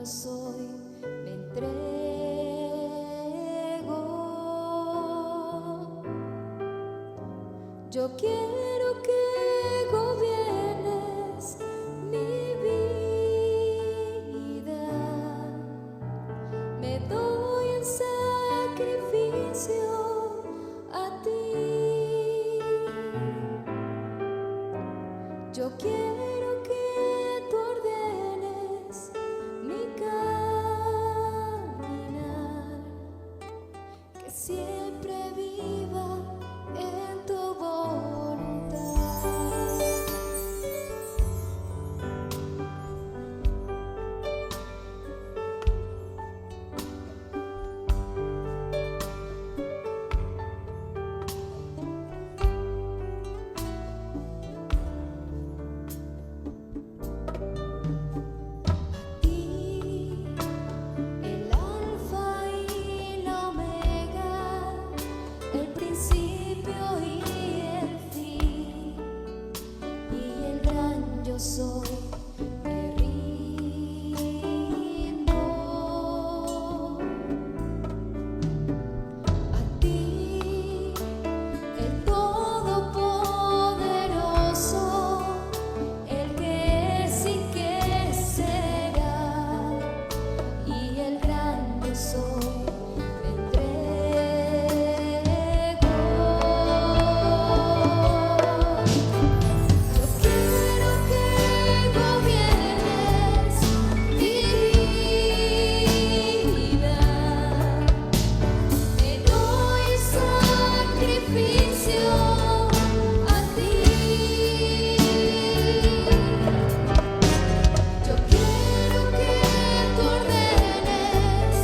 soy, me entrego. Yo quiero que gobiernes mi vida. Me doy en sacrificio a ti. Yo quiero que tú ordenes mi caminar, que siempre viva en tu voluntad. El alfa y la omega, el principio y el fin, y el gran yo soy, me rindo a ti, el todopoderoso, el que es y que será, y el gran yo soy, me entrego. Yo quiero que gobiernes mi vida. Me doy sacrificio a ti. Yo quiero que tú ordenes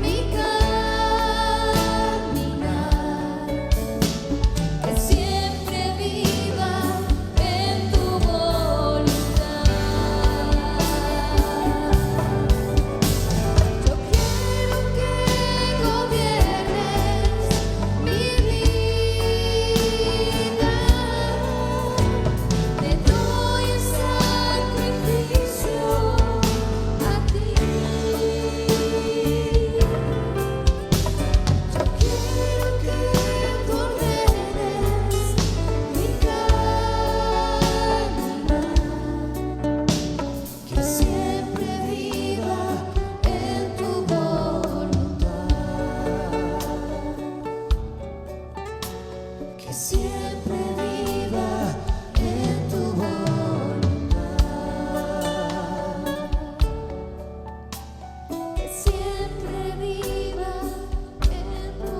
mi caminar, que siempre viva en tu voluntad. Yo quiero que gobiernes mi vida. Me doy sacrificio a ti. Yo quiero que tú ordenes mi caminar, que siempre viva en tu voluntad. Que siempre viva en tu voluntad. Que siempre viva en tu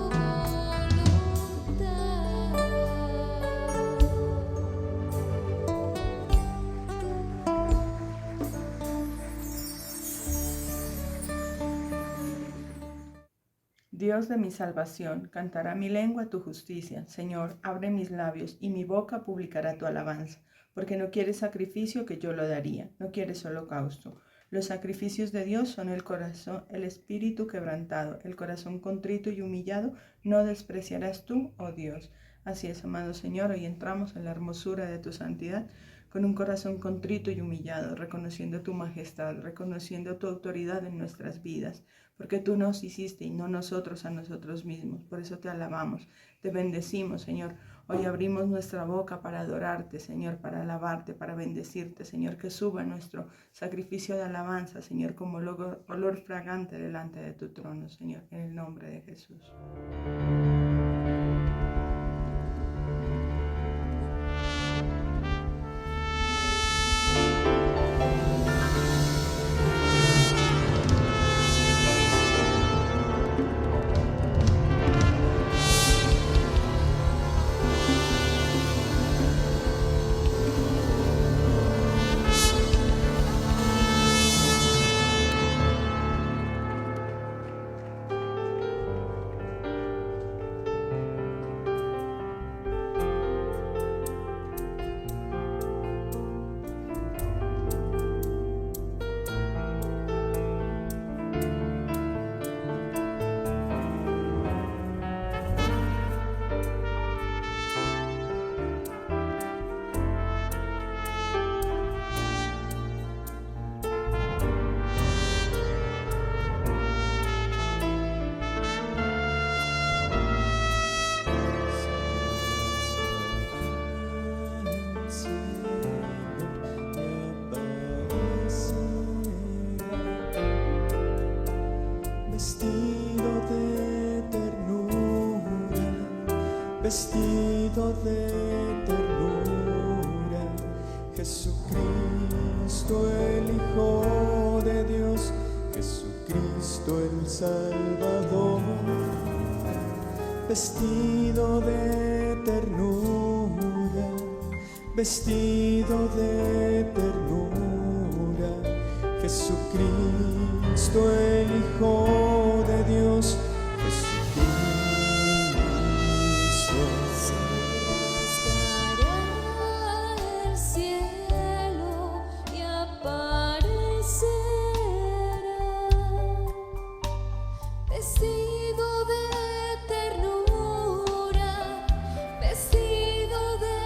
Dios de mi salvación, cantará mi lengua tu justicia. Señor, abre mis labios, y mi boca publicará tu alabanza. Porque no quieres sacrificio, que yo lo daría, no quieres holocausto. Los sacrificios de Dios son el corazón, el espíritu quebrantado, el corazón contrito y humillado, no despreciarás tú, oh Dios. Así es, amado Señor, hoy entramos en la hermosura de tu santidad, con un corazón contrito y humillado, reconociendo tu majestad, reconociendo tu autoridad en nuestras vidas, porque tú nos hiciste y no nosotros a nosotros mismos. Por eso te alabamos, te bendecimos, Señor. Hoy abrimos nuestra boca para adorarte, Señor, para alabarte, para bendecirte, Señor, que suba nuestro sacrificio de alabanza, Señor, como olor fragante delante de tu trono, Señor, en el nombre de Jesús. vestido de ternura, Jesucristo el Hijo de Dios, Jesucristo el Salvador, vestido de ternura, vestido de ternura, Jesucristo el Hijo de Dios, Jesucristo. Rasgará el cielo y aparecerá vestido de ternura, vestido de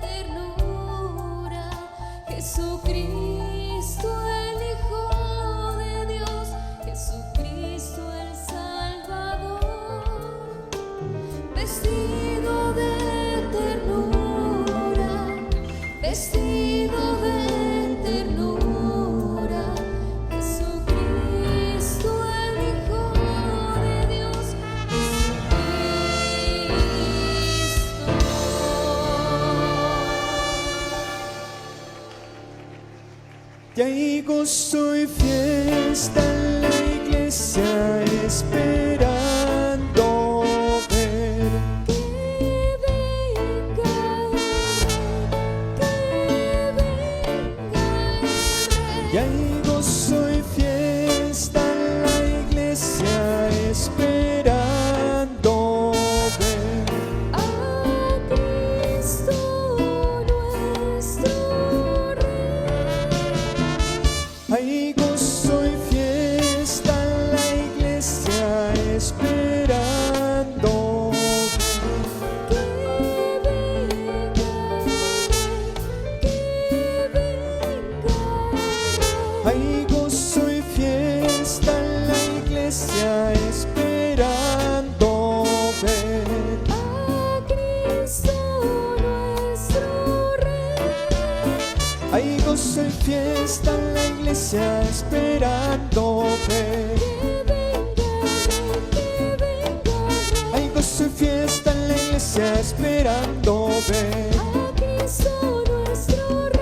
ternura, Jesucristo el Hijo de Dios, Jesucristo el Salvador, vestido de ternura, vestido de ternura, Jesucristo el Hijo de Dios, Y hay gozo y fiesta en la iglesia, esperando ver que venga el Rey. y hay gozo y fiesta en la iglesia, esperando ver A Cristo nuestro Rey. hay gozo y fiesta en la iglesia, esperando Que venga hay gozo y fiesta en la iglesia, esperando ver a Cristo nuestro Rey. hay gozo y fiesta en la iglesia, esperando ver Que venga hay gozo y fiesta en la iglesia, esperando ver a Cristo nuestro Rey.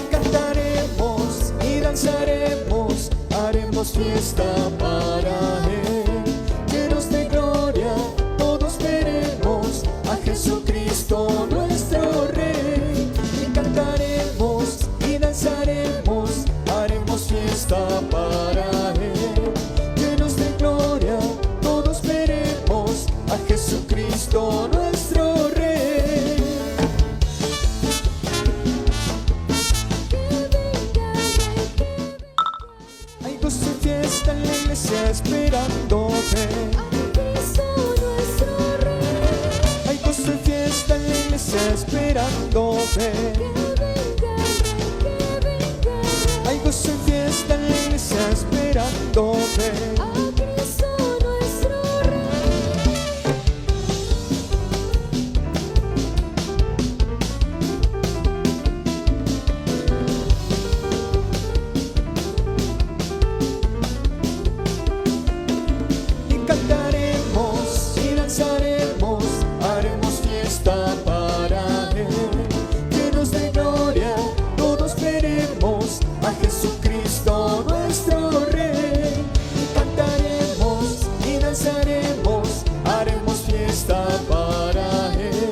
cantaremos y danzaremos, haremos fiesta para Él, llenos de gloria, todos veremos a Jesucristo nuestro Rey. Y cantaremos y danzaremos, haremos fiesta para Él, llenos de gloria, todos veremos a Jesucristo nuestro Rey. Hay gozo y fiesta en la iglesia, esperando ver A Cristo nuestro Rey. hay gozo y fiesta en la iglesia, esperando ver Que venga hay gozo y fiesta en la iglesia, esperando ver a Cristo nuestro Rey. y cantaremos y danzaremos, haremos fiesta para Él, llenos de gloria, todos veremos a Jesucristo nuestro Rey. Y cantaremos y danzaremos, haremos fiesta para Él,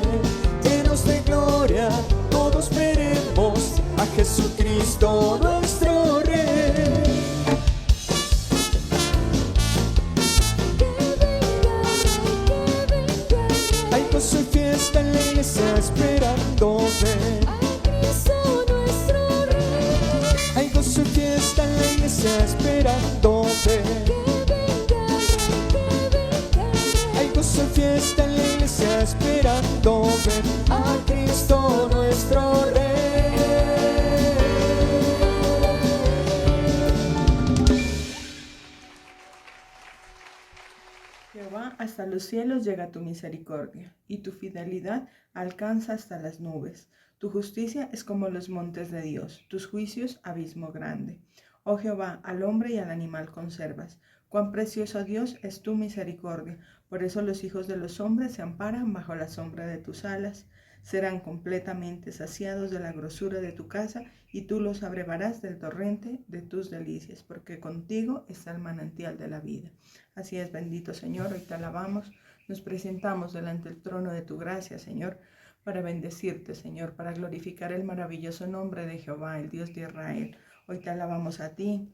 llenos de gloria, todos veremos a Jesucristo nuestro Rey. Hay gozo y fiesta en la iglesia, esperando ver A Cristo nuestro Rey. hay gozo y fiesta en la iglesia, esperando ver hay gozo y fiesta en la iglesia, esperando ver a Cristo nuestro Rey. Jehová Jehová, hasta los cielos llega tu misericordia, y tu fidelidad alcanza hasta las nubes. Tu justicia es como los montes de Dios, tus juicios abismo grande. Oh Jehová, al hombre y al animal conservas. Cuán precioso, Dios, es tu misericordia. Por eso los hijos de los hombres se amparan bajo la sombra de tus alas. Serán completamente saciados de la grosura de tu casa, y tú los abrevarás del torrente de tus delicias, porque contigo está el manantial de la vida. Así es, bendito Señor, hoy te alabamos, nos presentamos delante del trono de tu gracia, Señor, para bendecirte, Señor, para glorificar el maravilloso nombre de Jehová, el Dios de Israel. Hoy te alabamos a ti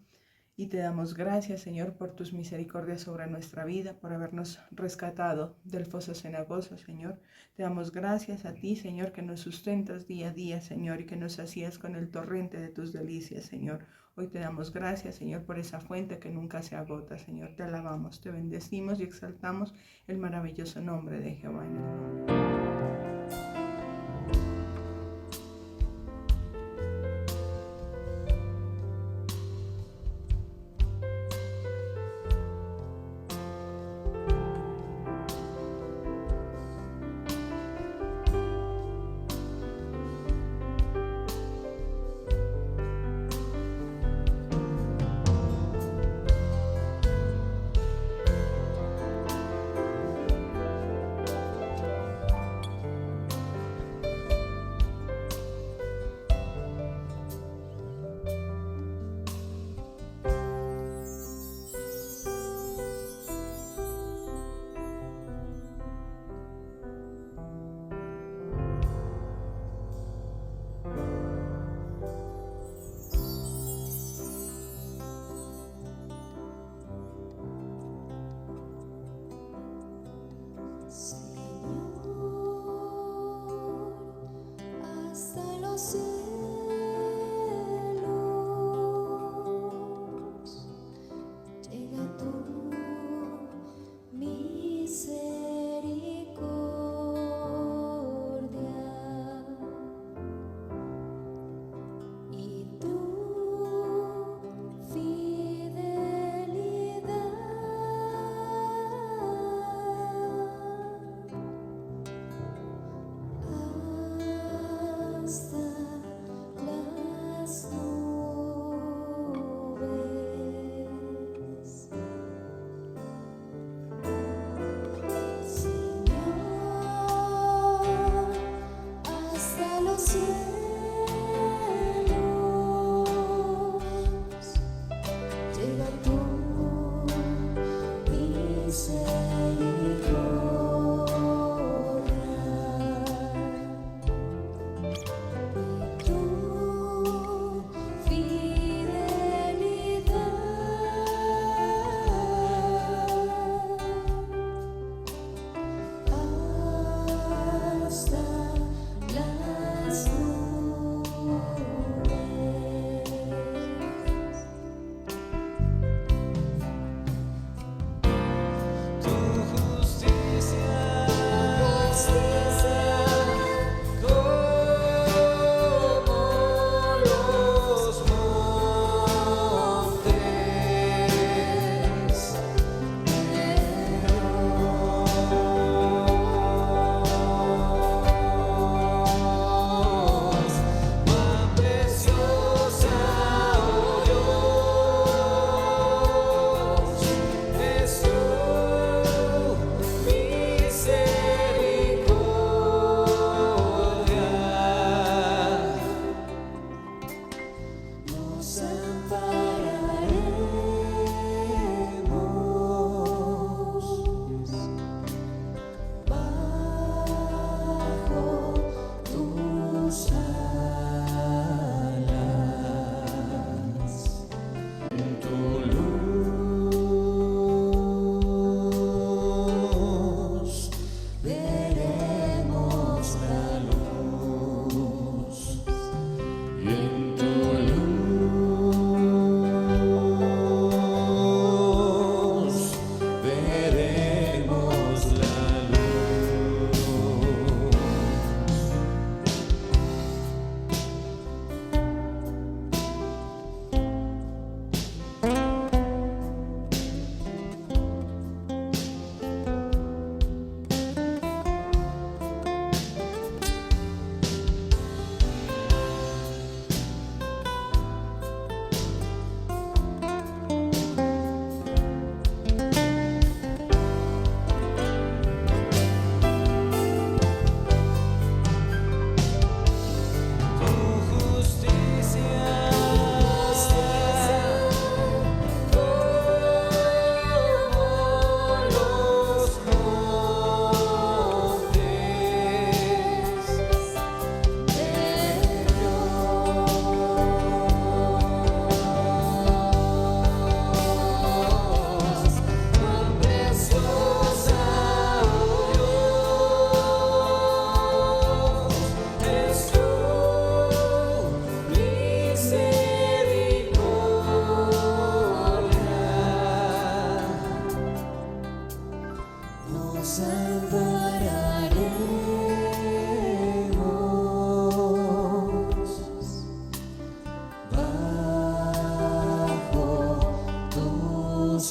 y te damos gracias, Señor, por tus misericordias sobre nuestra vida, por habernos rescatado del foso cenagoso, Señor. Te damos gracias a ti, Señor, que nos sustentas día a día, Señor, y que nos sacías con el torrente de tus delicias, Señor. Hoy te damos gracias, Señor, por esa fuente que nunca se agota, Señor. Te alabamos, te bendecimos y exaltamos el maravilloso nombre de Jehová en el nombre.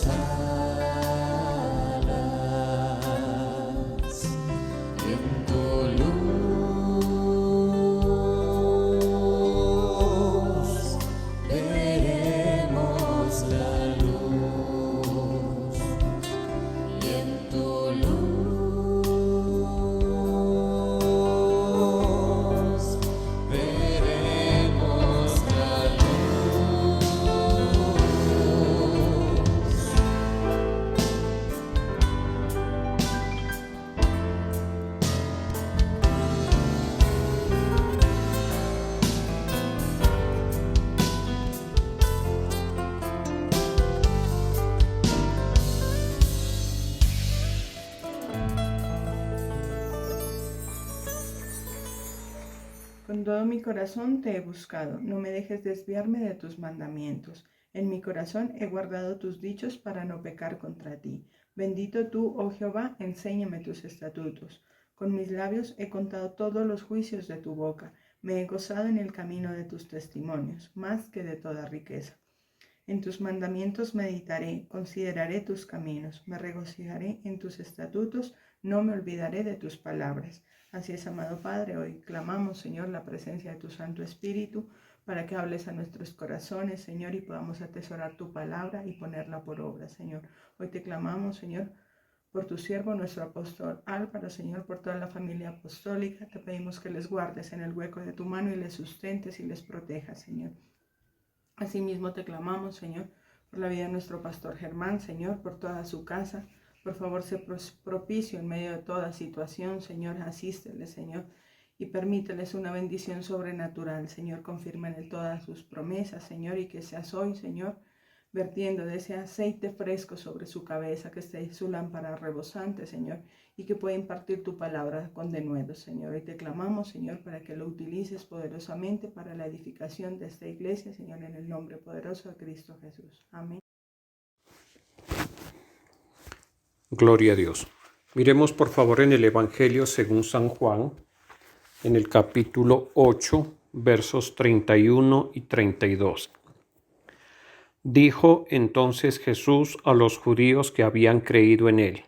alas, y en tu luz veremos la luz, y en tu luz veremos la luz. Con todo mi corazón te he buscado, no me dejes desviarme de tus mandamientos. En mi corazón he guardado tus dichos para no pecar contra ti. Bendito tú, oh Jehová, enséñame tus estatutos. Con mis labios he contado todos los juicios de tu boca. Me he gozado en el camino de tus testimonios, más que de toda riqueza. En tus mandamientos meditaré, consideraré tus caminos, me regocijaré en tus estatutos, no me olvidaré de tus palabras. Así es, amado Padre, hoy clamamos, Señor, la presencia de tu Santo Espíritu para que hables a nuestros corazones, Señor, y podamos atesorar tu palabra y ponerla por obra, Señor. Hoy te clamamos, Señor, por tu siervo, nuestro apóstol Álvaro, Señor, por toda la familia apostólica. Te pedimos que les guardes en el hueco de tu mano y les sustentes y les protejas, Señor. Asimismo te clamamos, Señor, por la vida de nuestro pastor Germán, Señor, por toda su casa. Por favor, sé propicio en medio de toda situación, Señor, asístele, Señor, y permíteles una bendición sobrenatural, Señor, confírmale todas sus promesas, Señor, y que seas hoy, Señor, vertiendo de ese aceite fresco sobre su cabeza, que esté su lámpara rebosante, Señor, y que pueda impartir tu palabra con denuedo, Señor. Y te clamamos, Señor, para que lo utilices poderosamente para la edificación de esta iglesia, Señor, en el nombre poderoso de Cristo Jesús. Amén. Gloria a Dios. Miremos por favor en el Evangelio según San Juan, en el capítulo 8, versos 31 y 32. Dijo entonces Jesús a los judíos que habían creído en él: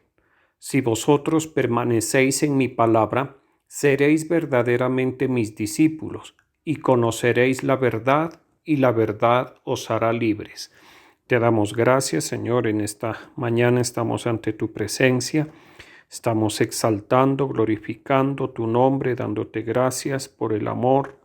Si vosotros permanecéis en mi palabra, seréis verdaderamente mis discípulos, y conoceréis la verdad, y la verdad os hará libres. Te damos gracias, Señor, en esta mañana estamos ante tu presencia, estamos exaltando, glorificando tu nombre, dándote gracias por el amor,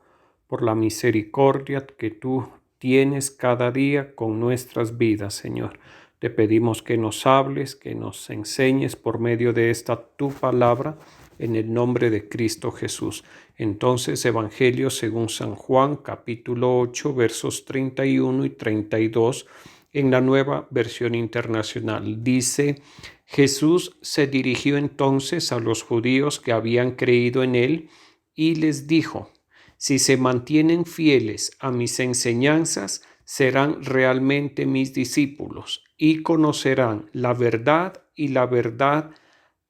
por la misericordia que tú tienes cada día con nuestras vidas, Señor. Te pedimos que nos hables, que nos enseñes por medio de esta tu palabra, en el nombre de Cristo Jesús. Entonces, Evangelio según San Juan, capítulo 8, versos 31 y 32, en la Nueva Versión Internacional. Dice: Jesús se dirigió entonces a los judíos que habían creído en él y les dijo: Si se mantienen fieles a mis enseñanzas, serán realmente mis discípulos y conocerán la verdad, y la verdad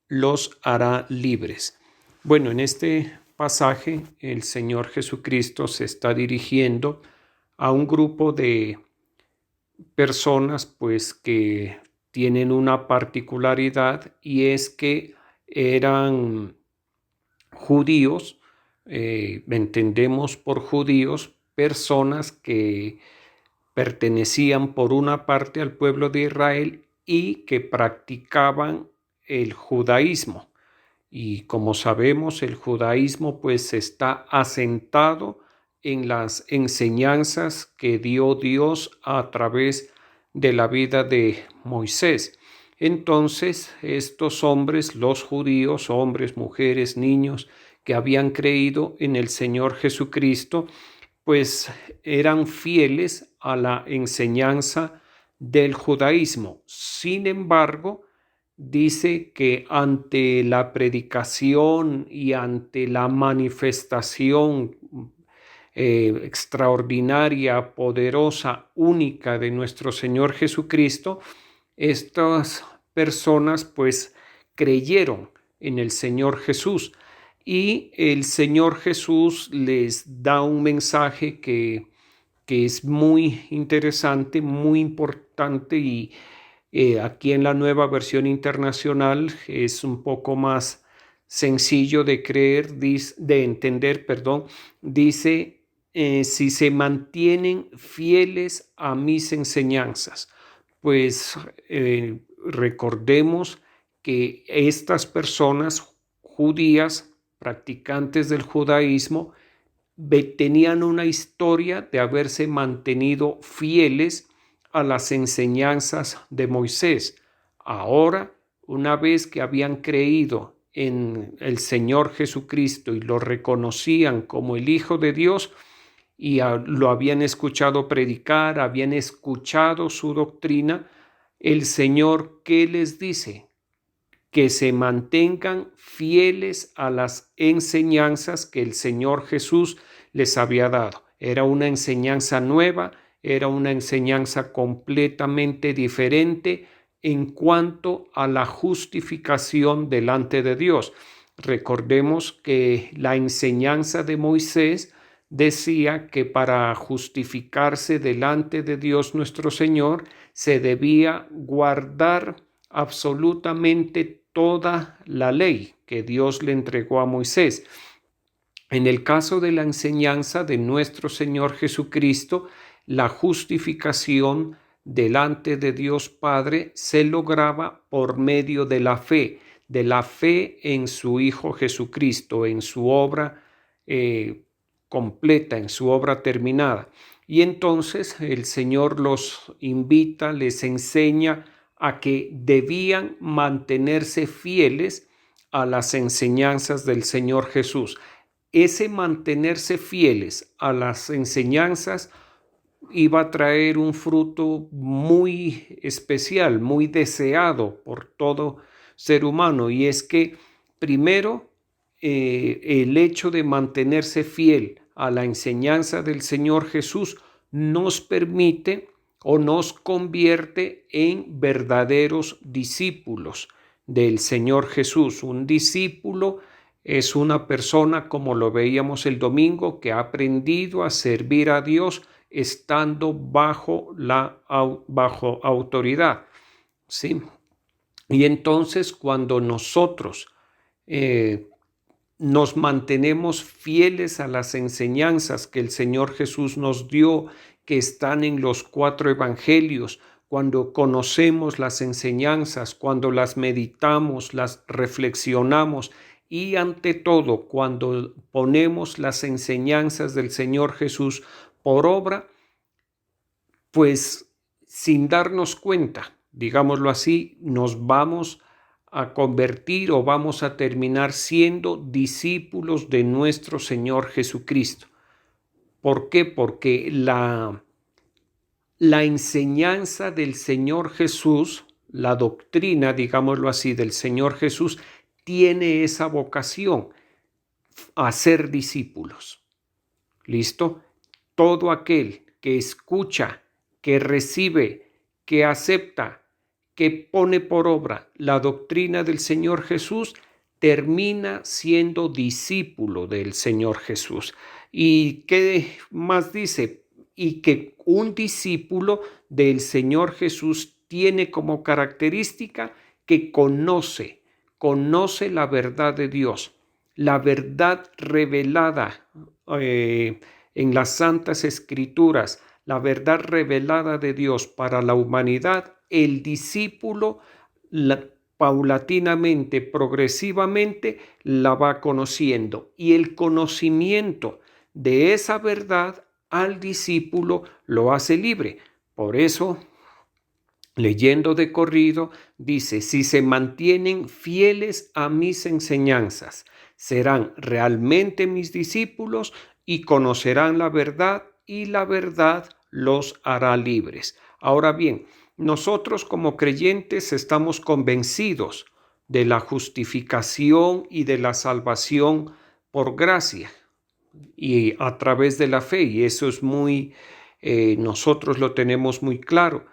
los hará libres. Bueno, en este pasaje el Señor Jesucristo se está dirigiendo a un grupo de personas pues que tienen una particularidad, y es que eran judíos. Entendemos por judíos personas que pertenecían por una parte al pueblo de Israel y que practicaban el judaísmo. Y como sabemos, el judaísmo pues está asentado en las enseñanzas que dio Dios a través de la vida de Moisés. Entonces, estos hombres, los judíos, hombres, mujeres, niños, que habían creído en el Señor Jesucristo, pues eran fieles a la enseñanza del judaísmo. Sin embargo, dice que ante la predicación y ante la manifestación extraordinaria, poderosa, única de nuestro Señor Jesucristo, estas personas pues creyeron en el Señor Jesús, y el Señor Jesús les da un mensaje que es muy interesante, muy importante, y Aquí en la Nueva Versión Internacional es un poco más sencillo de creer, de entender, perdón. Dice, si se mantienen fieles a mis enseñanzas. Pues recordemos que estas personas judías, practicantes del judaísmo, tenían una historia de haberse mantenido fieles a las enseñanzas de Moisés. Ahora, una vez que habían creído en el Señor Jesucristo y lo reconocían como el Hijo de Dios y lo habían escuchado predicar, habían escuchado su doctrina, el Señor, ¿qué les dice? Que se mantengan fieles a las enseñanzas que el Señor Jesús les había dado. Era una enseñanza nueva, era una enseñanza completamente diferente en cuanto a la justificación delante de Dios. Recordemos que la enseñanza de Moisés decía que para justificarse delante de Dios nuestro Señor se debía guardar absolutamente toda la ley que Dios le entregó a Moisés. En el caso de la enseñanza de nuestro Señor Jesucristo, la justificación delante de Dios Padre se lograba por medio de la fe en su Hijo Jesucristo, en su obra completa, en su obra terminada. Y entonces el Señor los invita, les enseña a que debían mantenerse fieles a las enseñanzas del Señor Jesús. Ese mantenerse fieles a las enseñanzas iba a traer un fruto muy especial, muy deseado por todo ser humano, y es que primero el hecho de mantenerse fiel a la enseñanza del Señor Jesús nos permite o nos convierte en verdaderos discípulos del Señor Jesús. Un discípulo es una persona, como lo veíamos el domingo, que ha aprendido a servir a Dios estando bajo autoridad, ¿sí? Y entonces cuando nosotros nos mantenemos fieles a las enseñanzas que el Señor Jesús nos dio, que están en los 4 evangelios, cuando conocemos las enseñanzas, cuando las meditamos, las reflexionamos y ante todo cuando ponemos las enseñanzas del Señor Jesús por obra, pues sin darnos cuenta, digámoslo así, nos vamos a convertir o vamos a terminar siendo discípulos de nuestro Señor Jesucristo. ¿Por qué? Porque la enseñanza del Señor Jesús, la doctrina, digámoslo así, del Señor Jesús, tiene esa vocación a ser discípulos. ¿Listo? Todo aquel que escucha, que recibe, que acepta, que pone por obra la doctrina del Señor Jesús, termina siendo discípulo del Señor Jesús. ¿Y qué más dice? Y que un discípulo del Señor Jesús tiene como característica que conoce la verdad de Dios, la verdad revelada en las Santas Escrituras, la verdad revelada de Dios para la humanidad. El discípulo paulatinamente, progresivamente la va conociendo, y el conocimiento de esa verdad al discípulo lo hace libre. Por eso, leyendo de corrido, dice: si se mantienen fieles a mis enseñanzas, serán realmente mis discípulos y conocerán la verdad, y la verdad los hará libres. Ahora bien, nosotros como creyentes estamos convencidos de la justificación y de la salvación por gracia y a través de la fe, y eso es nosotros lo tenemos muy claro,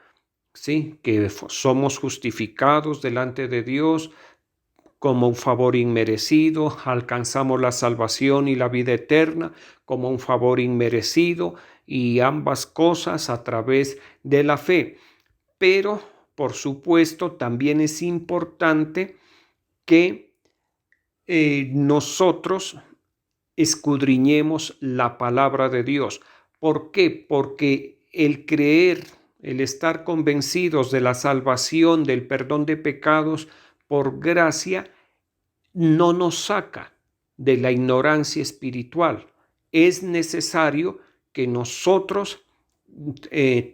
¿sí? Que somos justificados delante de Dios como un favor inmerecido, alcanzamos la salvación y la vida eterna como un favor inmerecido, y ambas cosas a través de la fe. Pero por supuesto, también es importante que nosotros escudriñemos la palabra de Dios. ¿Por qué? Porque el creer, el estar convencidos de la salvación, del perdón de pecados por gracia, no nos saca de la ignorancia espiritual. Es necesario que nosotros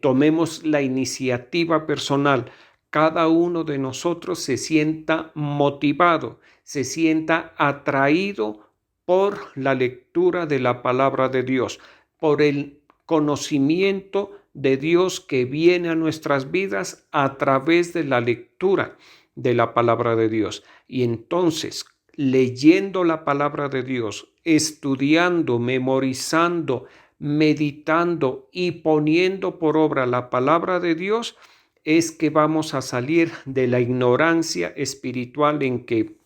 tomemos la iniciativa personal. Cada uno de nosotros se sienta motivado, se sienta atraído por la lectura de la palabra de Dios, por el conocimiento de Dios que viene a nuestras vidas a través de la lectura de la palabra de Dios. Y entonces, leyendo la palabra de Dios, estudiando, memorizando, meditando y poniendo por obra la palabra de Dios, es que vamos a salir de la ignorancia espiritual en que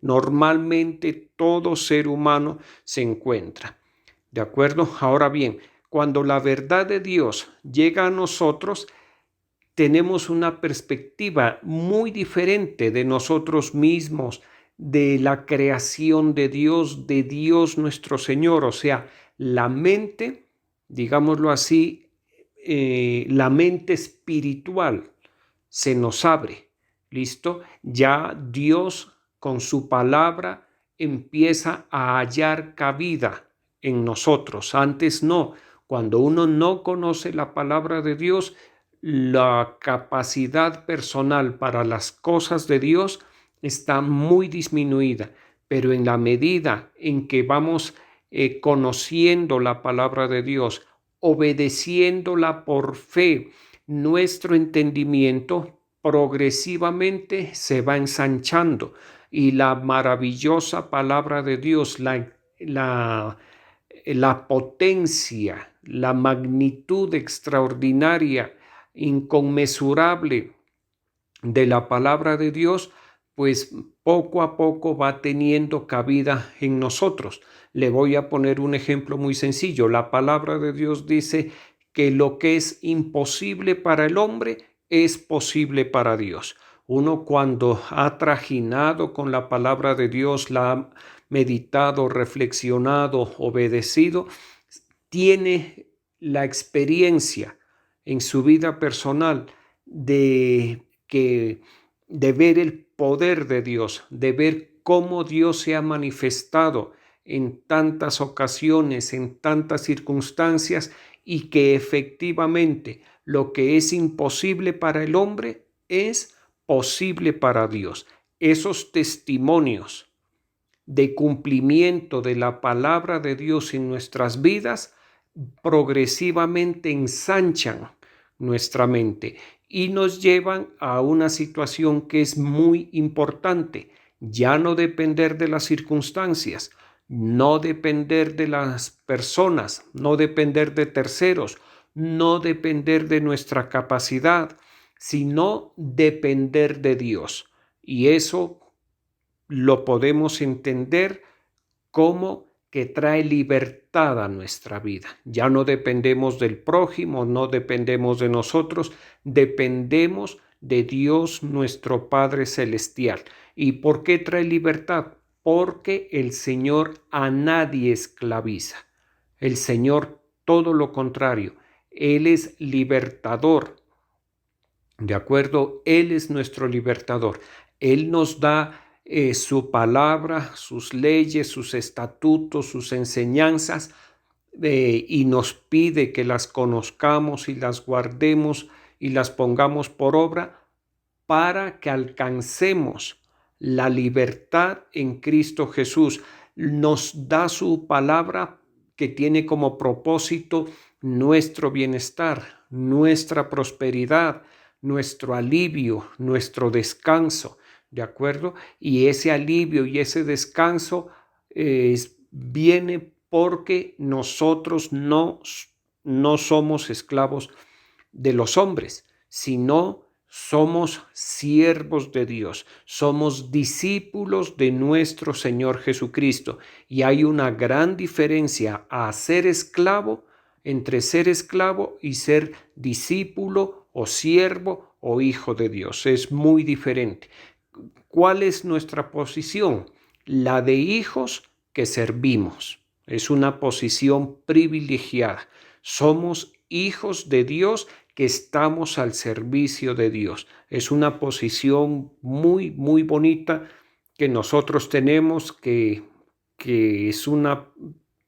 normalmente todo ser humano se encuentra. ¿De acuerdo? Ahora bien, cuando la verdad de Dios llega a nosotros, tenemos una perspectiva muy diferente de nosotros mismos, de la creación de Dios nuestro Señor. O sea, la mente, digámoslo así, la mente espiritual se nos abre. ¿Listo? Ya Dios con su palabra empieza a hallar cabida en nosotros. Antes no. Cuando uno no conoce la palabra de Dios, la capacidad personal para las cosas de Dios está muy disminuida. Pero en la medida en que vamos conociendo la palabra de Dios, obedeciéndola por fe, nuestro entendimiento progresivamente se va ensanchando y la maravillosa palabra de Dios, la potencia, la magnitud extraordinaria, inconmensurable de la palabra de Dios, pues poco a poco va teniendo cabida en nosotros. Le voy a poner un ejemplo muy sencillo. La palabra de Dios dice que lo que es imposible para el hombre es posible para Dios. Uno cuando ha trajinado con la palabra de Dios, la ha meditado, reflexionado, obedecido, tiene la experiencia en su vida personal de ver el poder de Dios, de ver cómo Dios se ha manifestado en tantas ocasiones, en tantas circunstancias, y que efectivamente lo que es imposible para el hombre es posible para Dios. Esos testimonios de cumplimiento de la palabra de Dios en nuestras vidas progresivamente ensanchan nuestra mente y nos llevan a una situación que es muy importante: ya no depender de las circunstancias, no depender de las personas, no depender de terceros, no depender de nuestra capacidad, sino depender de Dios. Y eso lo podemos entender como que trae libertad a nuestra vida. Ya no dependemos del prójimo, no dependemos de nosotros, dependemos de Dios nuestro Padre Celestial. ¿Y por qué trae libertad? Porque el Señor a nadie esclaviza. El Señor, todo lo contrario, Él es libertador. ¿De acuerdo? Él es nuestro libertador. Él nos da su palabra, sus leyes, sus estatutos, sus enseñanzas, y nos pide que las conozcamos y las guardemos y las pongamos por obra para que alcancemos la libertad en Cristo Jesús. Nos da su palabra que tiene como propósito nuestro bienestar, nuestra prosperidad, nuestro alivio, nuestro descanso. ¿De acuerdo? Y ese alivio y ese descanso viene porque nosotros no somos esclavos de los hombres, sino somos siervos de Dios, somos discípulos de nuestro Señor Jesucristo. Y hay una gran diferencia entre ser esclavo y ser discípulo o siervo o hijo de Dios. Es muy diferente. ¿Cuál es nuestra posición? La de hijos que servimos. Es una posición privilegiada. Somos hijos de Dios que estamos al servicio de Dios. Es una posición muy, muy bonita que nosotros tenemos, que es una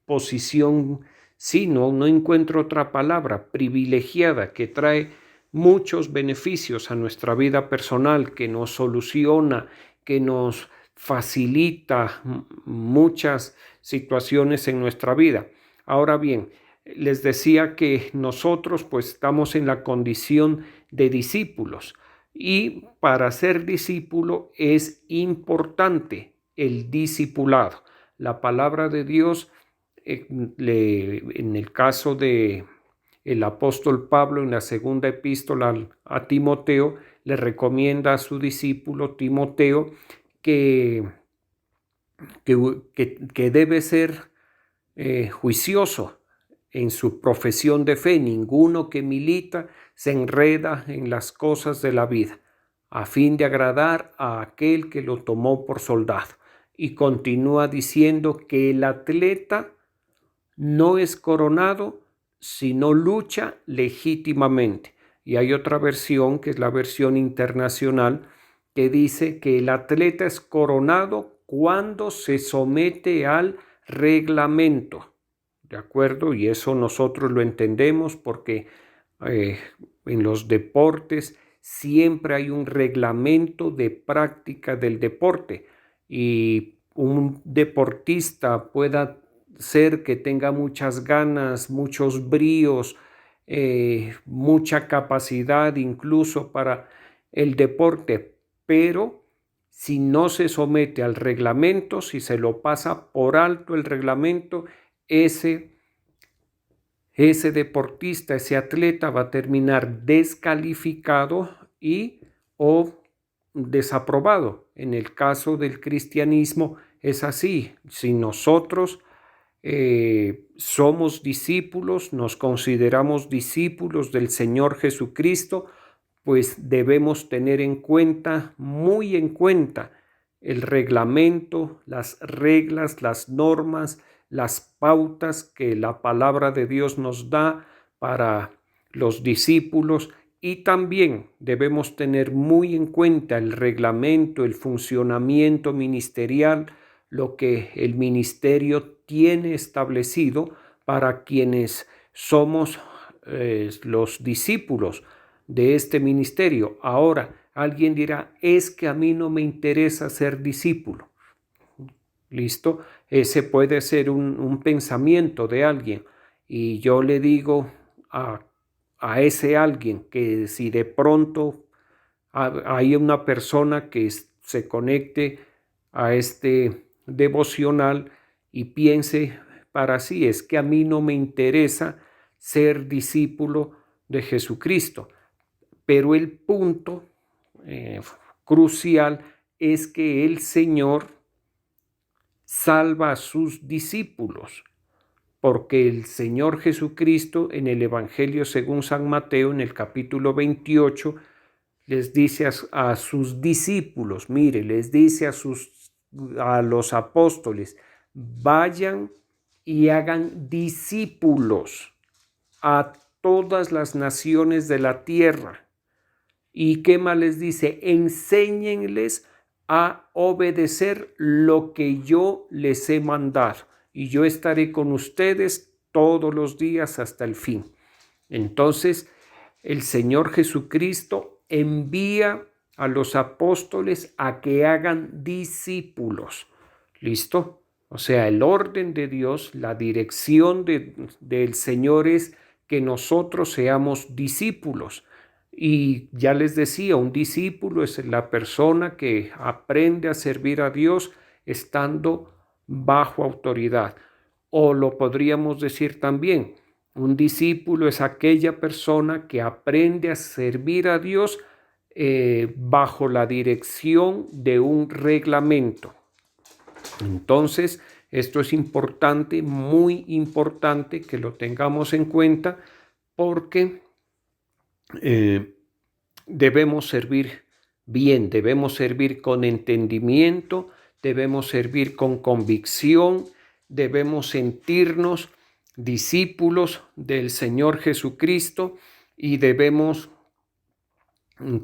posición, sí, no encuentro otra palabra, privilegiada, que trae muchos beneficios a nuestra vida personal, que nos soluciona, que nos facilita muchas situaciones en nuestra vida. Ahora bien, les decía que nosotros pues estamos en la condición de discípulos, y para ser discípulo es importante el discipulado. La palabra de Dios, en el caso de el apóstol Pablo, en la segunda epístola a Timoteo, le recomienda a su discípulo Timoteo que debe ser juicioso en su profesión de fe. Ninguno que milita se enreda en las cosas de la vida, a fin de agradar a aquel que lo tomó por soldado. Y continúa diciendo que el atleta no es coronado, sino lucha legítimamente. Y hay otra versión, que es la versión internacional, que dice que el atleta es coronado cuando se somete al reglamento. ¿De acuerdo? Y eso nosotros lo entendemos porque en los deportes siempre hay un reglamento de práctica del deporte, y un deportista pueda ser que tenga muchas ganas, muchos bríos, mucha capacidad incluso para el deporte, pero si no se somete al reglamento, si se lo pasa por alto el reglamento, ese deportista, ese atleta va a terminar descalificado o desaprobado. En el caso del cristianismo es así. Si nosotros somos discípulos, nos consideramos discípulos del Señor Jesucristo, pues debemos tener muy en cuenta el reglamento, las reglas, las normas, las pautas que la palabra de Dios nos da para los discípulos, y también debemos tener muy en cuenta el reglamento, el funcionamiento ministerial, lo que el ministerio tiene establecido para quienes somos los discípulos de este ministerio. Ahora, alguien dirá, es que a mí no me interesa ser discípulo. ¿Listo? Ese puede ser un pensamiento de alguien, y yo le digo a ese alguien que si de pronto hay una persona que se conecte a este devocional y piense para sí, es que a mí no me interesa ser discípulo de Jesucristo. Pero el punto crucial es que el Señor salva a sus discípulos, porque el Señor Jesucristo en el Evangelio según San Mateo, en el capítulo 28, les dice a sus discípulos, mire, les dice a los apóstoles, vayan y hagan discípulos a todas las naciones de la tierra. ¿Y qué más les dice? Enséñenles a obedecer lo que yo les he mandado, y yo estaré con ustedes todos los días hasta el fin. Entonces, el Señor Jesucristo envía a los apóstoles a que hagan discípulos. ¿Listo? O sea, el orden de Dios, la dirección del Señor es que nosotros seamos discípulos. Y ya les decía, un discípulo es la persona que aprende a servir a Dios estando bajo autoridad. O lo podríamos decir también, un discípulo es aquella persona que aprende a servir a Dios bajo la dirección de un reglamento. Entonces, esto es importante, muy importante que lo tengamos en cuenta, porque debemos servir bien, debemos servir con entendimiento, debemos servir con convicción, debemos sentirnos discípulos del Señor Jesucristo y debemos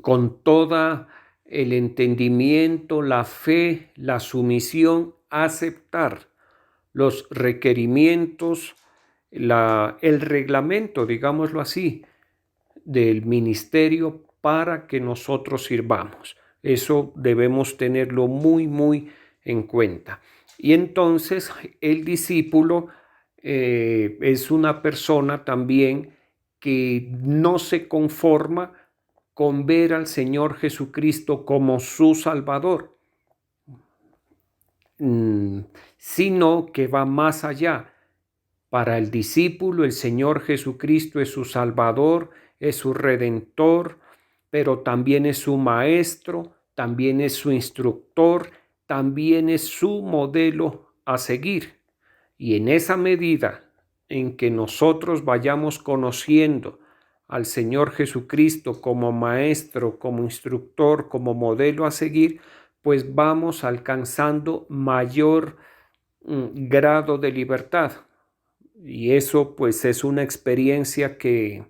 con todo el entendimiento, la fe, la sumisión, aceptar los requerimientos, el reglamento, digámoslo así, del ministerio para que nosotros sirvamos. Eso debemos tenerlo muy, muy en cuenta. Y entonces el discípulo es una persona también que no se conforma con ver al Señor Jesucristo como su Salvador, sino que va más allá. Para el discípulo, el Señor Jesucristo es su Salvador, es su Redentor, pero también es su Maestro, también es su instructor, también es su modelo a seguir. Y en esa medida en que nosotros vayamos conociendo al Señor Jesucristo como Maestro, como instructor, como modelo a seguir, pues vamos alcanzando mayor grado de libertad. Y eso pues es una experiencia que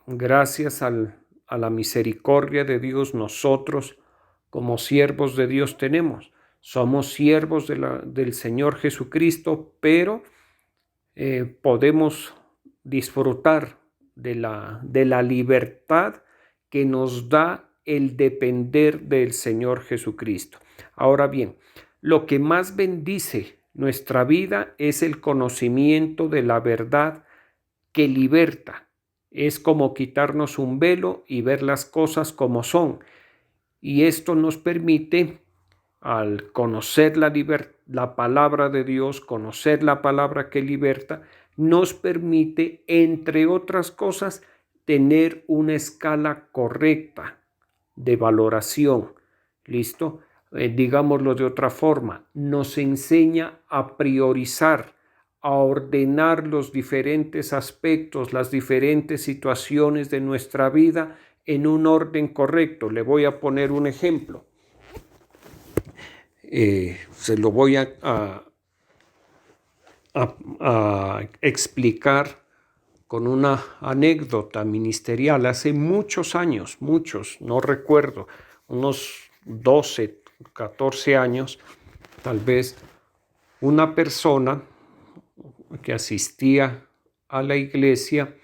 gracias a la misericordia de Dios nosotros como siervos de Dios tenemos. Somos siervos del Señor Jesucristo, pero podemos disfrutar de la libertad que nos da el depender del Señor Jesucristo. Ahora bien, lo que más bendice nuestra vida es el conocimiento de la verdad que liberta. Es como quitarnos un velo y ver las cosas como son. Y esto nos permite, al conocer la palabra de Dios, conocer la palabra que liberta, nos permite, entre otras cosas, tener una escala correcta de valoración. ¿Listo? Digámoslo de otra forma, nos enseña a priorizar, a ordenar los diferentes aspectos, las diferentes situaciones de nuestra vida en un orden correcto. Le voy a poner un ejemplo. Se lo voy a explicar con una anécdota ministerial. Hace muchos años, no recuerdo, unos 12, 14 años, tal vez, una persona que asistía a la iglesia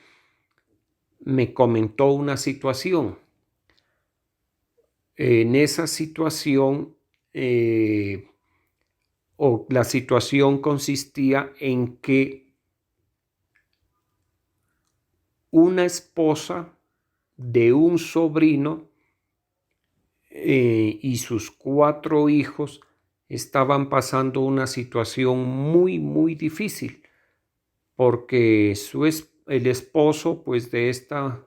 me comentó una situación. En esa situación, la situación consistía en que una esposa de un sobrino y sus 4 hijos estaban pasando una situación muy, muy difícil, porque el esposo pues de esta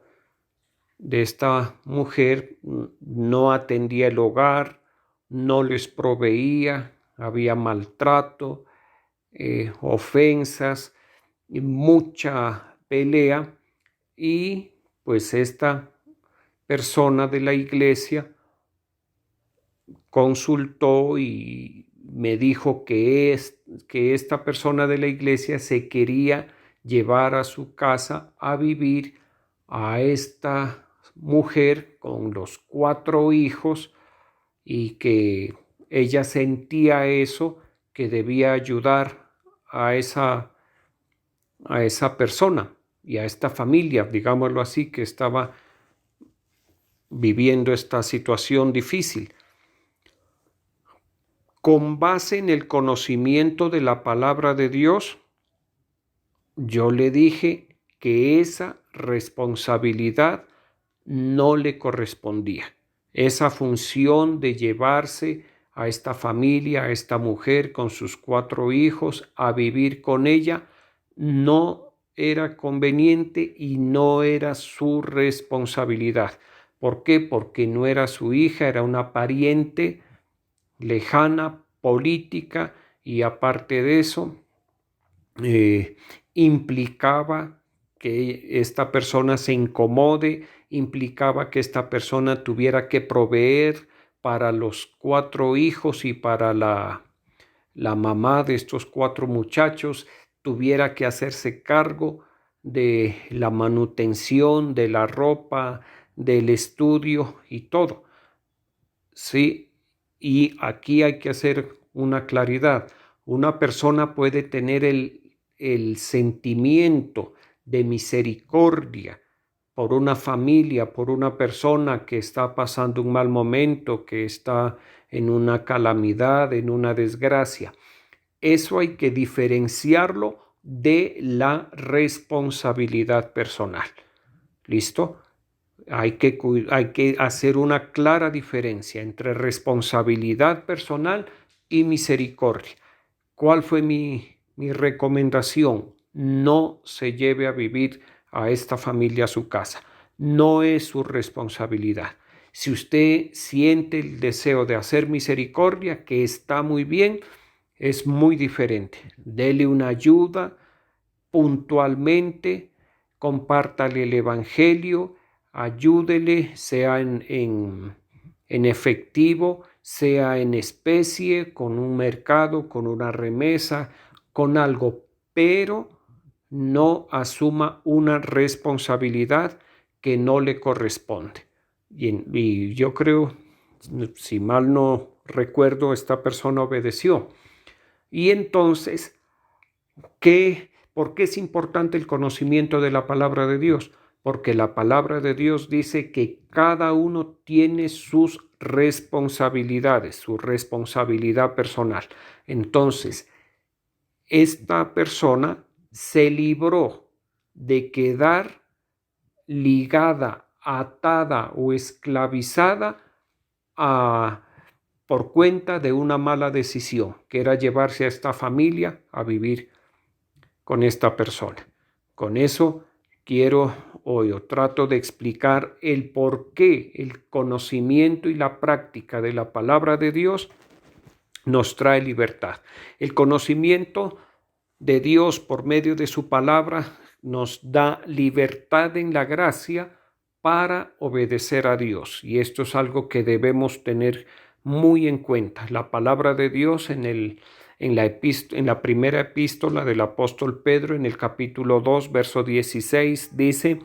mujer no atendía el hogar, no les proveía, había maltrato, ofensas, mucha pelea, y pues esta persona de la iglesia consultó y me dijo que esta persona de la iglesia se quería llevar a su casa a vivir a esta mujer con los 4 hijos, y que ella sentía eso, que debía ayudar a esa persona y a esta familia, digámoslo así, que estaba viviendo esta situación difícil. Con base en el conocimiento de la palabra de Dios, yo le dije que esa responsabilidad no le correspondía. Esa función de llevarse a esta familia, a esta mujer con sus 4 hijos, a vivir con ella, no era conveniente y no era su responsabilidad. ¿Por qué? Porque no era su hija, era una pariente lejana, política, y aparte de eso, implicaba que esta persona se incomode, implicaba que esta persona tuviera que proveer para los 4 hijos y para la mamá de estos 4 muchachos, tuviera que hacerse cargo de la manutención, de la ropa, del estudio y todo. Sí, y aquí hay que hacer una claridad. Una persona puede tener el sentimiento de misericordia por una familia, por una persona que está pasando un mal momento, que está en una calamidad, en una desgracia. Eso hay que diferenciarlo de la responsabilidad personal. ¿Listo? Hay que hacer una clara diferencia entre responsabilidad personal y misericordia. ¿Cuál fue mi recomendación? No se lleve a vivir a esta familia a su casa. No es su responsabilidad. Si usted siente el deseo de hacer misericordia, que está muy bien, es muy diferente. Dele una ayuda puntualmente, compártale el evangelio, ayúdele, sea en efectivo, sea en especie, con un mercado, con una remesa, con algo, pero no asuma una responsabilidad que no le corresponde. Y yo creo, si mal no recuerdo, esta persona obedeció. Y entonces, ¿por qué es importante el conocimiento de la palabra de Dios? Porque la palabra de Dios dice que cada uno tiene sus responsabilidades, su responsabilidad personal. Entonces, esta persona se libró de quedar ligada, atada o esclavizada por cuenta de una mala decisión, que era llevarse a esta familia a vivir con esta persona. Con eso trato de explicar el por qué el conocimiento y la práctica de la palabra de Dios nos trae libertad. El conocimiento de Dios por medio de su palabra nos da libertad en la gracia para obedecer a Dios. Y esto es algo que debemos tener muy en cuenta. La palabra de Dios en la primera epístola del apóstol Pedro, en el capítulo 2, verso 16, dice: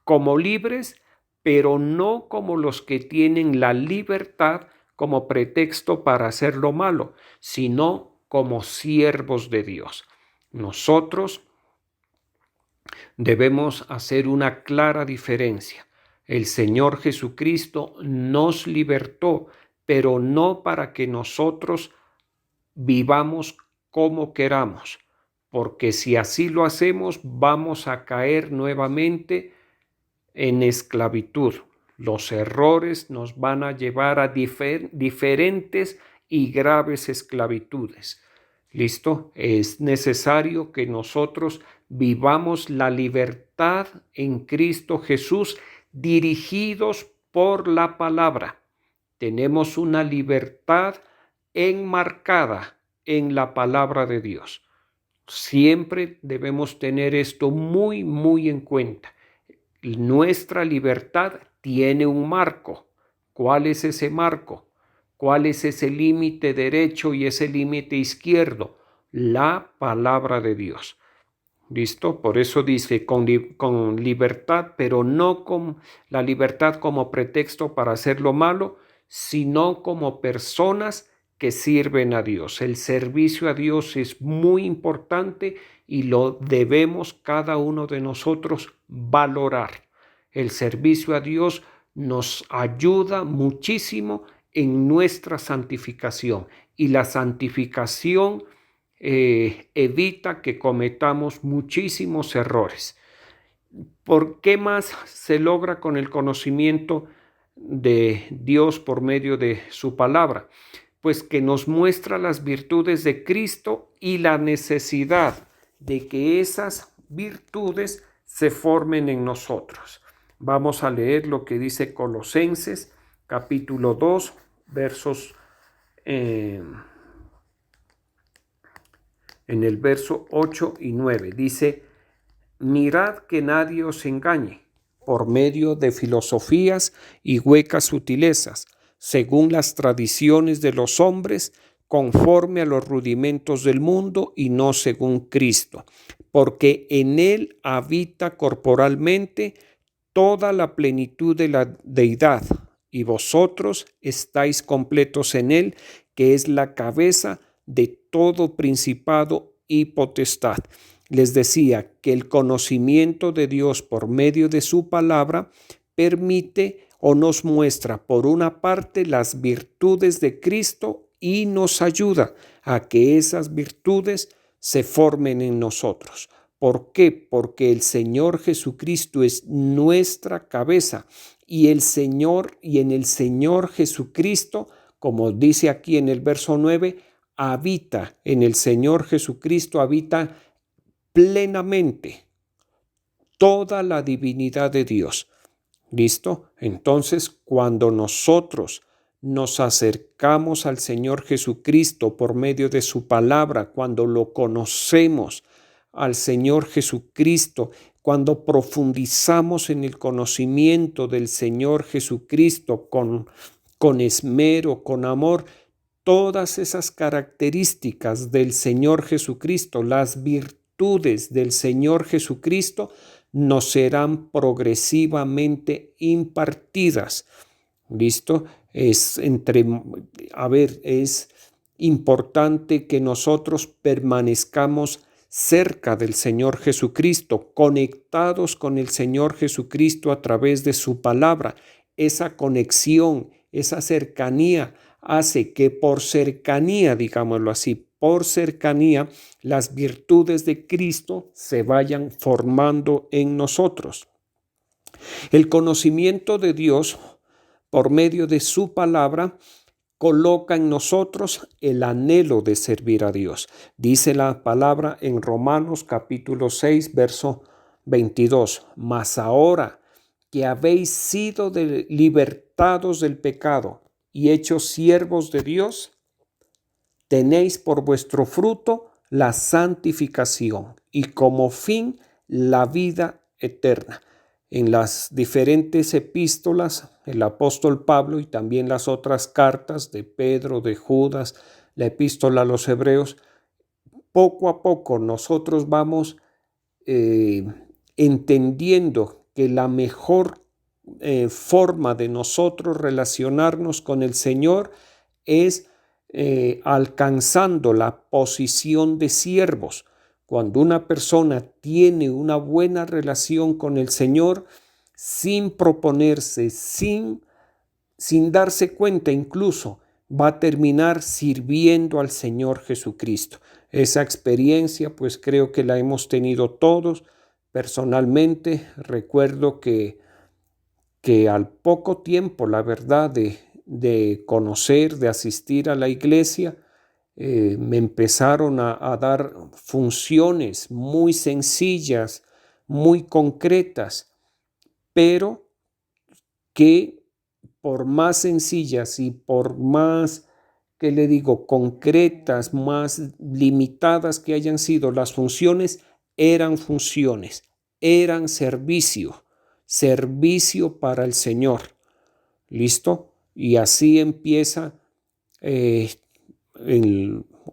como libres, pero no como los que tienen la libertad como pretexto para hacer lo malo, sino como siervos de Dios. Nosotros debemos hacer una clara diferencia. El Señor Jesucristo nos libertó, pero no para que nosotros vivamos como queramos, porque si así lo hacemos, vamos a caer nuevamente en esclavitud. Los errores nos van a llevar a diferentes y graves esclavitudes. ¿Listo? Es necesario que nosotros vivamos la libertad en Cristo Jesús, dirigidos por la palabra. Tenemos una libertad enmarcada en la palabra de Dios. Siempre debemos tener esto muy, muy en cuenta. Nuestra libertad tiene un marco. ¿Cuál es ese marco? ¿Cuál es ese límite derecho y ese límite izquierdo? La palabra de Dios. ¿Listo? Por eso dice con libertad, pero no con la libertad como pretexto para hacer lo malo, sino como personas que sirven a Dios. El servicio a Dios es muy importante y lo debemos cada uno de nosotros valorar. El servicio a Dios nos ayuda muchísimo en nuestra santificación, y la santificación evita que cometamos muchísimos errores. ¿Por qué más se logra con el conocimiento de Dios por medio de su palabra? Pues que nos muestra las virtudes de Cristo y la necesidad de que esas virtudes se formen en nosotros. Vamos a leer lo que dice Colosenses, capítulo 2, versos en el verso 8 y 9. Dice: Mirad que nadie os engañe por medio de filosofías y huecas sutilezas, según las tradiciones de los hombres, conforme a los rudimentos del mundo y no según Cristo, porque en él habita corporalmente toda la plenitud de la deidad, y vosotros estáis completos en él, que es la cabeza de todo principado y potestad. Les decía que el conocimiento de Dios por medio de su palabra permite o nos muestra, por una parte, las virtudes de Cristo y nos ayuda a que esas virtudes se formen en nosotros. ¿Por qué? Porque el Señor Jesucristo es nuestra cabeza y en el Señor Jesucristo, como dice aquí en el verso 9, habita en el Señor Jesucristo, habita plenamente toda la divinidad de Dios. ¿Listo? Entonces, cuando nosotros nos acercamos al Señor Jesucristo por medio de su palabra, cuando lo conocemos al Señor Jesucristo, cuando profundizamos en el conocimiento del Señor Jesucristo con esmero, con amor, todas esas características del Señor Jesucristo, las virtudes del Señor Jesucristo, nos serán progresivamente impartidas. ¿Listo? Es importante que nosotros permanezcamos cerca del Señor Jesucristo, conectados con el Señor Jesucristo a través de su palabra. Esa conexión, esa cercanía hace que por cercanía, digámoslo así, por cercanía, las virtudes de Cristo se vayan formando en nosotros. El conocimiento de Dios por medio de su palabra coloca en nosotros el anhelo de servir a Dios. Dice la palabra en Romanos capítulo 6, verso 22. Mas ahora que habéis sido libertados del pecado y hechos siervos de Dios, tenéis por vuestro fruto la santificación y como fin la vida eterna. En las diferentes epístolas, el apóstol Pablo y también las otras cartas de Pedro, de Judas, la epístola a los Hebreos, poco a poco nosotros vamos entendiendo que la mejor forma de nosotros relacionarnos con el Señor es alcanzando la posición de siervos. Cuando una persona tiene una buena relación con el Señor, sin proponerse, sin darse cuenta incluso, va a terminar sirviendo al Señor Jesucristo. Esa experiencia, pues creo que la hemos tenido todos. Personalmente, recuerdo que al poco tiempo, la verdad, de conocer, de asistir a la iglesia, me empezaron a dar funciones muy sencillas, muy concretas, pero que por más sencillas y por más, ¿qué le digo?, concretas, más limitadas que hayan sido las funciones, eran servicio para el Señor. ¿Listo? Y así empieza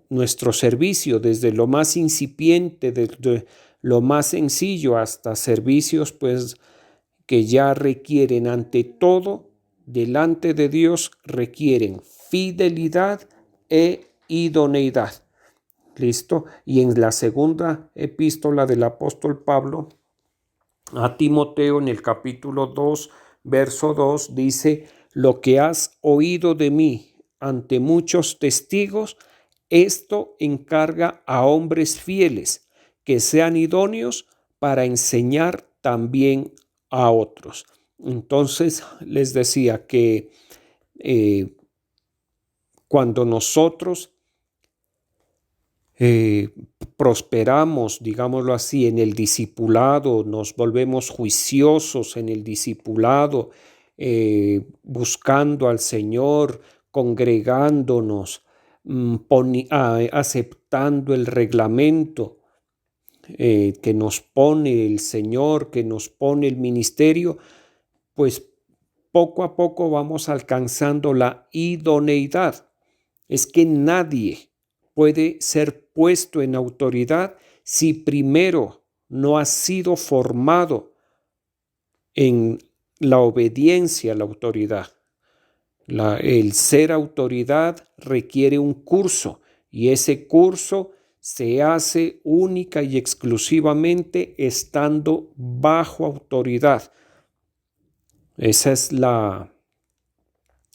nuestro servicio, desde lo más incipiente, desde lo más sencillo hasta servicios pues que ya requieren, ante todo, delante de Dios, requieren fidelidad e idoneidad. ¿Listo? Y en la segunda epístola del apóstol Pablo a Timoteo, en el capítulo 2, verso 2, dice: lo que has oído de mí ante muchos testigos, esto encarga a hombres fieles que sean idóneos para enseñar también a otros. Entonces les decía que cuando nosotros prosperamos, digámoslo así, en el discipulado, nos volvemos juiciosos en el discipulado, buscando al Señor, congregándonos, aceptando el reglamento, que nos pone el Señor, que nos pone el ministerio, pues poco a poco vamos alcanzando la idoneidad. Es que nadie puede ser puesto en autoridad si primero no ha sido formado en la obediencia a la autoridad. El ser autoridad requiere un curso y ese curso se hace única y exclusivamente estando bajo autoridad. Ese es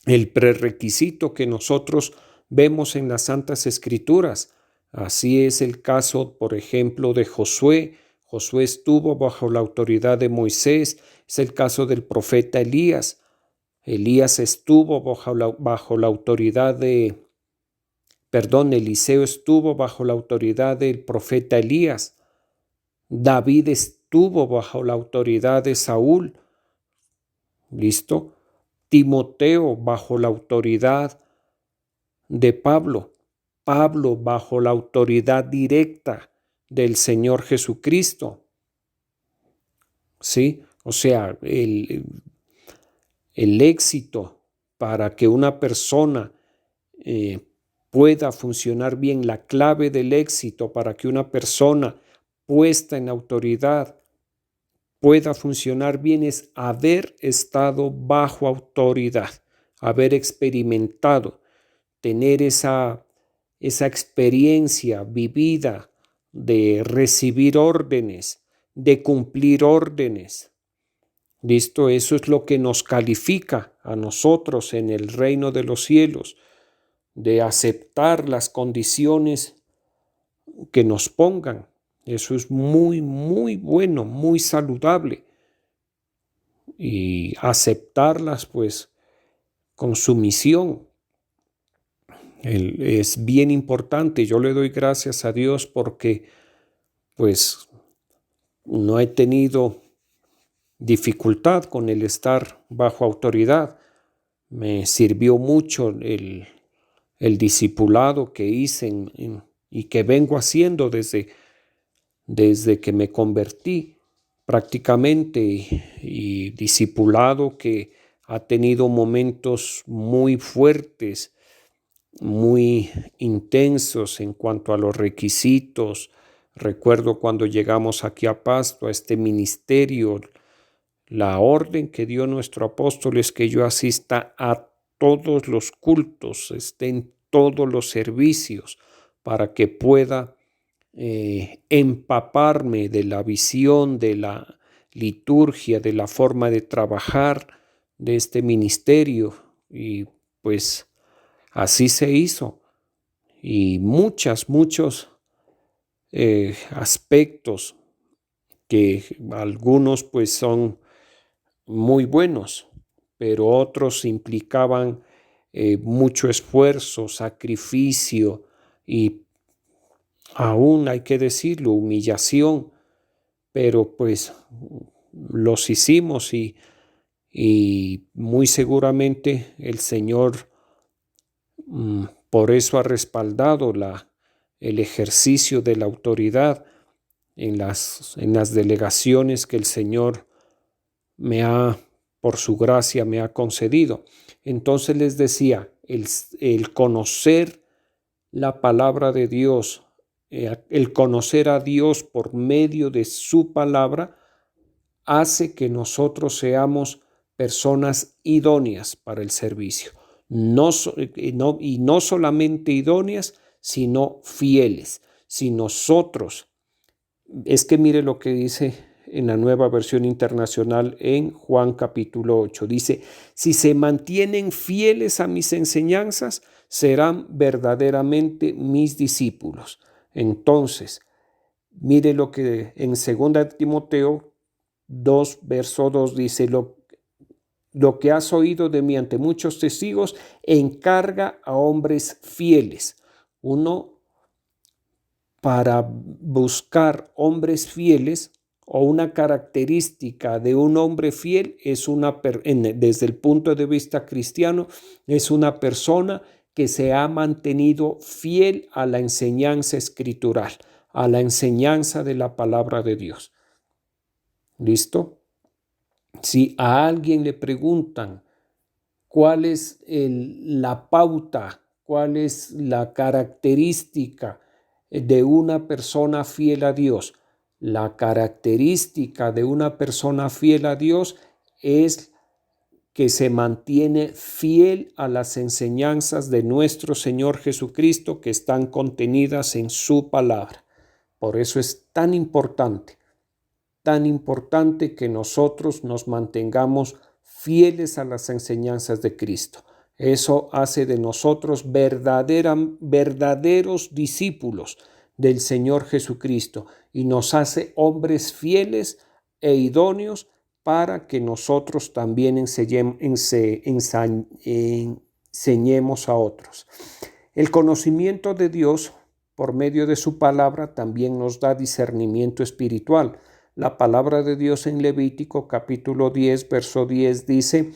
el prerequisito que nosotros vemos en las Santas Escrituras. Así es el caso, por ejemplo, de Josué. Josué estuvo bajo la autoridad de Moisés. Es el caso del profeta Elías. Elías estuvo bajo la autoridad de... Eliseo estuvo bajo la autoridad del profeta Elías. David estuvo bajo la autoridad de Saúl. ¿Listo? Timoteo bajo la autoridad de Pablo. Pablo bajo la autoridad directa del Señor Jesucristo. ¿Sí? O sea, el éxito para que una persona pueda funcionar bien, la clave del éxito para que una persona puesta en autoridad pueda funcionar bien es haber estado bajo autoridad, haber experimentado, tener esa experiencia vivida de recibir órdenes, de cumplir órdenes. ¿Listo? Eso es lo que nos califica a nosotros en el reino de los cielos, de aceptar las condiciones que nos pongan. Eso es muy, muy bueno, muy saludable. Y aceptarlas pues con sumisión. Es bien importante. Yo le doy gracias a Dios porque pues no he tenido dificultad con el estar bajo autoridad. Me sirvió mucho el discipulado que hice y que vengo haciendo desde que me convertí prácticamente, y discipulado que ha tenido momentos muy fuertes, muy intensos en cuanto a los requisitos. Recuerdo cuando llegamos aquí a Pasto, a este ministerio, la orden que dio nuestro apóstol es que yo asista a todos los cultos, esté en todos los servicios, para que pueda empaparme de la visión, de la liturgia, de la forma de trabajar de este ministerio. Y pues así se hizo. Y muchos aspectos que algunos pues son muy buenos, pero otros implicaban mucho esfuerzo, sacrificio y aún hay que decirlo, humillación, pero pues los hicimos y muy seguramente el Señor por eso ha respaldado el ejercicio de la autoridad en las delegaciones que el Señor por su gracia me ha concedido. Entonces les decía, el conocer la palabra de Dios, el conocer a Dios por medio de su palabra, hace que nosotros seamos personas idóneas para el servicio. Y no solamente idóneas, sino fieles. Si nosotros, es que mire lo que dice en la Nueva Versión Internacional en Juan capítulo 8. Dice, si se mantienen fieles a mis enseñanzas, serán verdaderamente mis discípulos. Entonces, mire lo que en 2 Timoteo 2, verso 2 dice, lo que has oído de mí ante muchos testigos, encarga a hombres fieles. Uno, para buscar hombres fieles, o una característica de un hombre fiel es desde el punto de vista cristiano, es una persona que se ha mantenido fiel a la enseñanza escritural, a la enseñanza de la palabra de Dios. ¿Listo? Si a alguien le preguntan cuál es la pauta, cuál es la característica de una persona fiel a Dios, la característica de una persona fiel a Dios es que se mantiene fiel a las enseñanzas de nuestro Señor Jesucristo que están contenidas en su palabra. Por eso es tan importante que nosotros nos mantengamos fieles a las enseñanzas de Cristo. Eso hace de nosotros verdaderos discípulos del Señor Jesucristo y nos hace hombres fieles e idóneos para que nosotros también enseñemos a otros. El conocimiento de Dios por medio de su palabra también nos da discernimiento espiritual. La palabra de Dios en Levítico capítulo 10, verso 10 dice: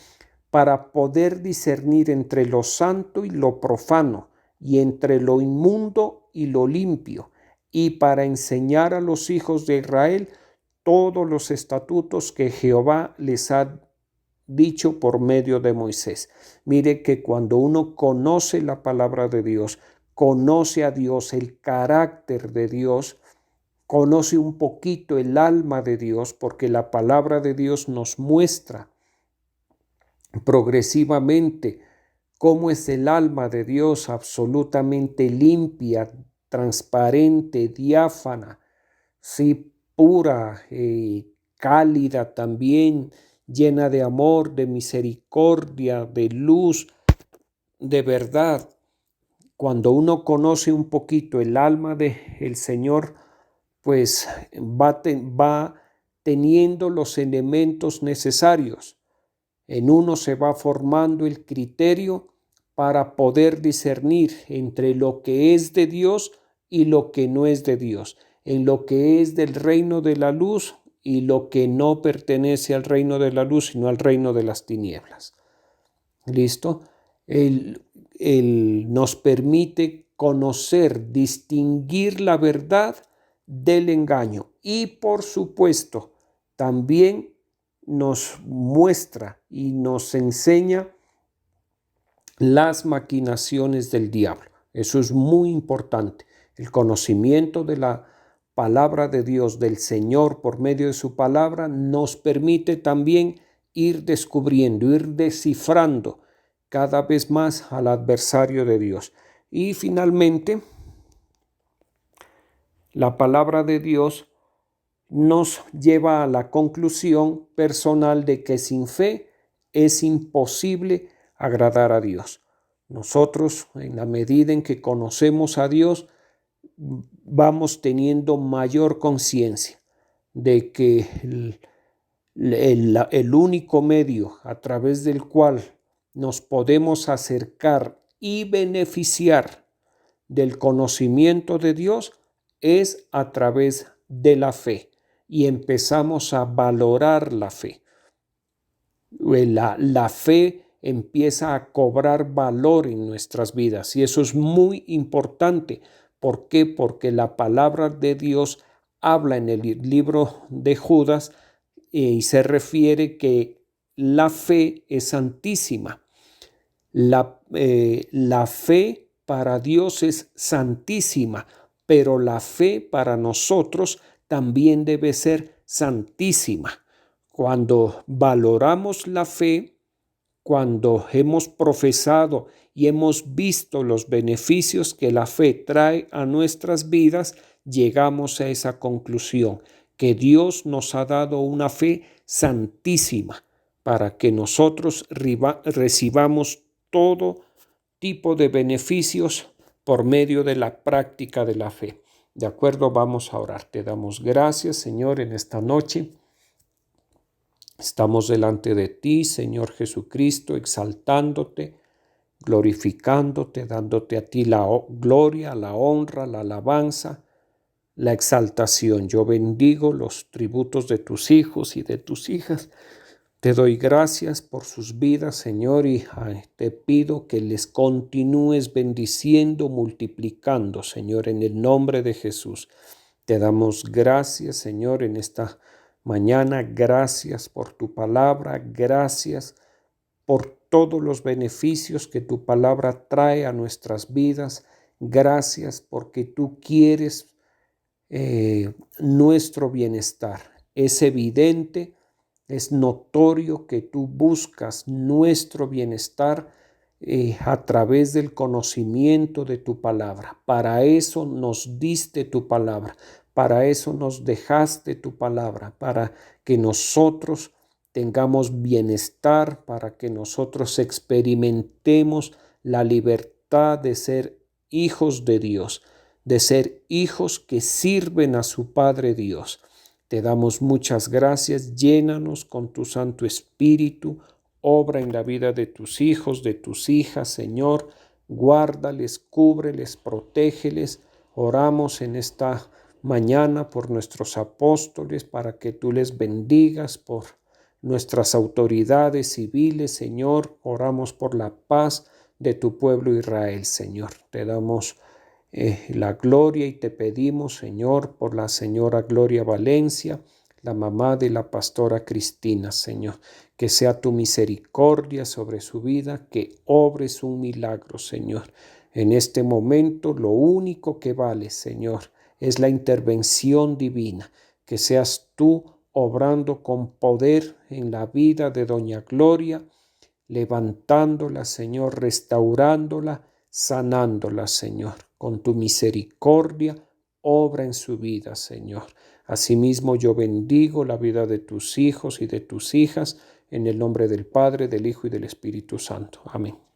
para poder discernir entre lo santo y lo profano, y entre lo inmundo y lo limpio, y para enseñar a los hijos de Israel todos los estatutos que Jehová les ha dicho por medio de Moisés. Mire que cuando uno conoce la palabra de Dios, conoce a Dios, el carácter de Dios, conoce un poquito el alma de Dios, porque la palabra de Dios nos muestra progresivamente cómo es el alma de Dios, absolutamente limpia, transparente, diáfana, sí, pura, cálida también, llena de amor, de misericordia, de luz, de verdad. Cuando uno conoce un poquito el alma del Señor, pues va teniendo los elementos necesarios. En uno se va formando el criterio para poder discernir entre lo que es de Dios y lo que no es de Dios, en lo que es del reino de la luz y lo que no pertenece al reino de la luz, sino al reino de las tinieblas. ¿Listo? Él nos permite conocer, distinguir la verdad del engaño y, por supuesto, también nos muestra y nos enseña las maquinaciones del diablo. Eso es muy importante. El conocimiento de la palabra de Dios, del Señor por medio de su palabra, nos permite también ir descubriendo, ir descifrando cada vez más al adversario de Dios. Y finalmente, la palabra de Dios nos lleva a la conclusión personal de que sin fe es imposible agradar a Dios. Nosotros, en la medida en que conocemos a Dios, vamos teniendo mayor conciencia de que el único medio a través del cual nos podemos acercar y beneficiar del conocimiento de Dios es a través de la fe. Y empezamos a valorar la fe. La fe empieza a cobrar valor en nuestras vidas y eso es muy importante. ¿Por qué? Porque la palabra de Dios habla en el libro de Judas y se refiere que la fe es santísima. La fe para Dios es santísima, pero la fe para nosotros también debe ser santísima. Cuando valoramos la fe, cuando hemos profesado y hemos visto los beneficios que la fe trae a nuestras vidas, llegamos a esa conclusión, que Dios nos ha dado una fe santísima para que nosotros recibamos todo tipo de beneficios por medio de la práctica de la fe. De acuerdo, vamos a orar. Te damos gracias, Señor, en esta noche. Estamos delante de ti, Señor Jesucristo, exaltándote, glorificándote, dándote a ti la gloria, la honra, la alabanza, la exaltación. Yo bendigo los tributos de tus hijos y de tus hijas. Te doy gracias por sus vidas, Señor, y te pido que les continúes bendiciendo, multiplicando, Señor, en el nombre de Jesús. Te damos gracias, Señor, en esta mañana. Gracias por tu palabra. Gracias por todos los beneficios que tu palabra trae a nuestras vidas. Gracias porque tú quieres nuestro bienestar. Es evidente, es notorio que tú buscas nuestro bienestar a través del conocimiento de tu palabra. Para eso nos diste tu palabra, para eso nos dejaste tu palabra, para que nosotros tengamos bienestar, para que nosotros experimentemos la libertad de ser hijos de Dios, de ser hijos que sirven a su Padre Dios. Te damos muchas gracias. Llénanos con tu Santo Espíritu. Obra en la vida de tus hijos, de tus hijas, Señor. Guárdales, cúbreles, protégeles. Oramos en esta mañana por nuestros apóstoles, para que tú les bendigas, por nuestras autoridades civiles, Señor. Oramos por la paz de tu pueblo Israel, Señor. Te damos la gloria y te pedimos, Señor, por la señora Gloria Valencia, la mamá de la pastora Cristina, Señor, que sea tu misericordia sobre su vida, que obres un milagro, Señor. En este momento lo único que vale, Señor, es la intervención divina, que seas tú obrando con poder en la vida de doña Gloria, levantándola, Señor, restaurándola, sanándola, Señor. Con tu misericordia, obra en su vida, Señor. Asimismo, yo bendigo la vida de tus hijos y de tus hijas, en el nombre del Padre, del Hijo y del Espíritu Santo. Amén.